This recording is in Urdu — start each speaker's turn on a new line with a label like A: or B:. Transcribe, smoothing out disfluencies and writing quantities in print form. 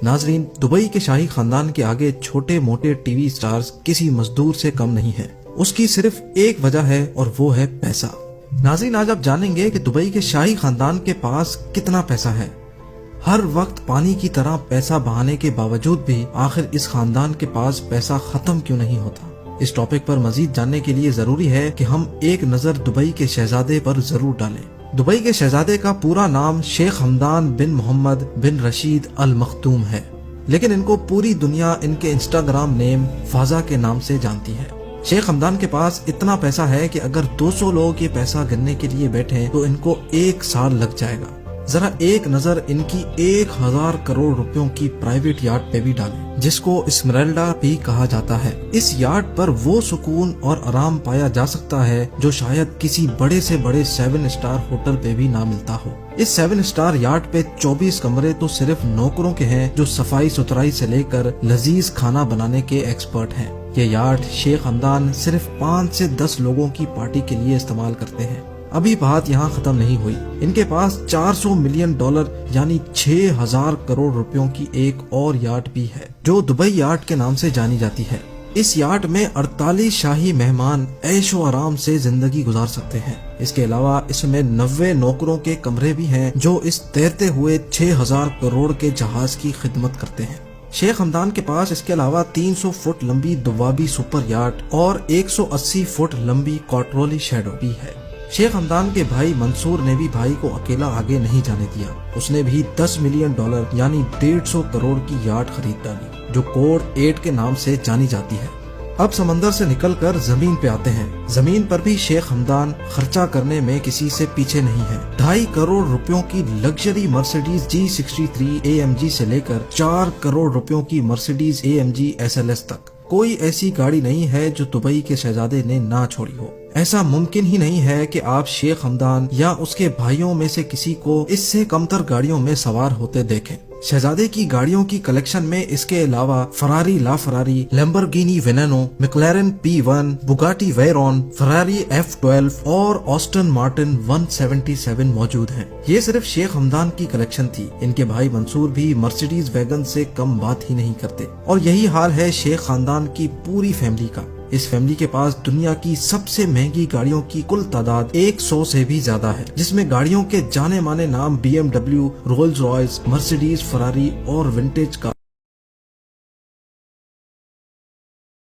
A: ناظرین، دبئی کے شاہی خاندان کے آگے چھوٹے موٹے ٹی وی سٹارز کسی مزدور سے کم نہیں ہیں۔ اس کی صرف ایک وجہ ہے اور وہ ہے پیسہ۔ ناظرین، آج آپ جانیں گے کہ دبئی کے شاہی خاندان کے پاس کتنا پیسہ ہے۔ ہر وقت پانی کی طرح پیسہ بہانے کے باوجود بھی آخر اس خاندان کے پاس پیسہ ختم کیوں نہیں ہوتا؟ اس ٹاپک پر مزید جاننے کے لیے ضروری ہے کہ ہم ایک نظر دبئی کے شہزادے پر ضرور ڈالیں۔ دبئی کے شہزادے کا پورا نام شیخ حمدان بن محمد بن رشید ال مختوم ہے، لیکن ان کو پوری دنیا ان کے انسٹاگرام نیم فازا کے نام سے جانتی ہے۔ شیخ حمدان کے پاس اتنا پیسہ ہے کہ اگر 200 لوگ یہ پیسہ گننے کے لیے بیٹھیں تو ان کو 1 سال لگ جائے گا۔ ذرا ایک نظر ان کی 1000 کروڑ روپیوں کی پرائیویٹ یاٹ پہ بھی ڈالیں، جس کو اسمرالڈا بھی کہا جاتا ہے۔ اس یاٹ پر وہ سکون اور آرام پایا جا سکتا ہے جو شاید کسی بڑے سے بڑے 7 اسٹار ہوٹل پہ بھی نہ ملتا ہو۔ اس 7 اسٹار یاٹ پہ 24 کمرے تو صرف نوکروں کے ہیں جو صفائی ستھرائی سے لے کر لذیذ کھانا بنانے کے ایکسپرٹ ہیں۔ یہ یاٹ شیخ حمدان صرف 5 سے 10 لوگوں کی پارٹی کے لیے استعمال کرتے ہیں۔ ابھی بات یہاں ختم نہیں ہوئی، ان کے پاس $400 ملین یعنی 6000 کروڑ روپیوں کی ایک اور یاٹ بھی ہے جو دبئی یاٹ کے نام سے جانی جاتی ہے۔ اس یاٹ میں 48 شاہی مہمان عیش و آرام سے زندگی گزار سکتے ہیں۔ اس کے علاوہ اس میں 90 نوکروں کے کمرے بھی ہیں جو اس تیرتے ہوئے 6000 کروڑ کے جہاز کی خدمت کرتے ہیں۔ شیخ حمدان کے پاس اس کے علاوہ 300 فٹ لمبی دوابی سپر یاٹ اور 180 فٹ لمبی کوٹرولی شیڈو بھی ہے۔ شیخ حمدان کے بھائی منصور نے بھی بھائی کو اکیلا آگے نہیں جانے دیا۔ اس نے بھی $10 ملین یعنی 150 کروڑ کی یاٹ خرید ڈالی جو کوڈ 8 کے نام سے جانی جاتی ہے۔ اب سمندر سے نکل کر زمین پہ آتے ہیں۔ زمین پر بھی شیخ حمدان خرچہ کرنے میں کسی سے پیچھے نہیں ہے۔ 2.5 کروڑ روپیوں کی لگژری مرسیڈیز G63 AMG سے لے کر 4 کروڑ روپیوں کی مرسیڈیز AMG SLS تک کوئی ایسی گاڑی نہیں ہے جو دبئی کے شہزادے نے نہ چھوڑی ہو۔ ایسا ممکن ہی نہیں ہے کہ آپ شیخ حمدان یا اس کے بھائیوں میں سے کسی کو اس سے کمتر گاڑیوں میں سوار ہوتے دیکھیں۔ شہزادے کی گاڑیوں کی کلیکشن میں اس کے علاوہ فراری لا فراری، لیمبورگینی وینینو، میکلارن P1، بوگاٹی ویرون، فراری F12 اور آسٹن مارٹن 177 موجود ہیں۔ یہ صرف شیخ حمدان کی کلیکشن تھی، ان کے بھائی منصور بھی مرسیڈیز ویگن سے کم بات ہی نہیں کرتے، اور یہی حال ہے شیخ خاندان کی پوری فیملی کا۔ اس فیملی کے پاس دنیا کی سب سے مہنگی گاڑیوں کی کل تعداد 100 سے بھی زیادہ ہے، جس میں گاڑیوں کے جانے مانے نام BMW، رولز رائس، مرسیڈیز، فراری اور ونٹیج کا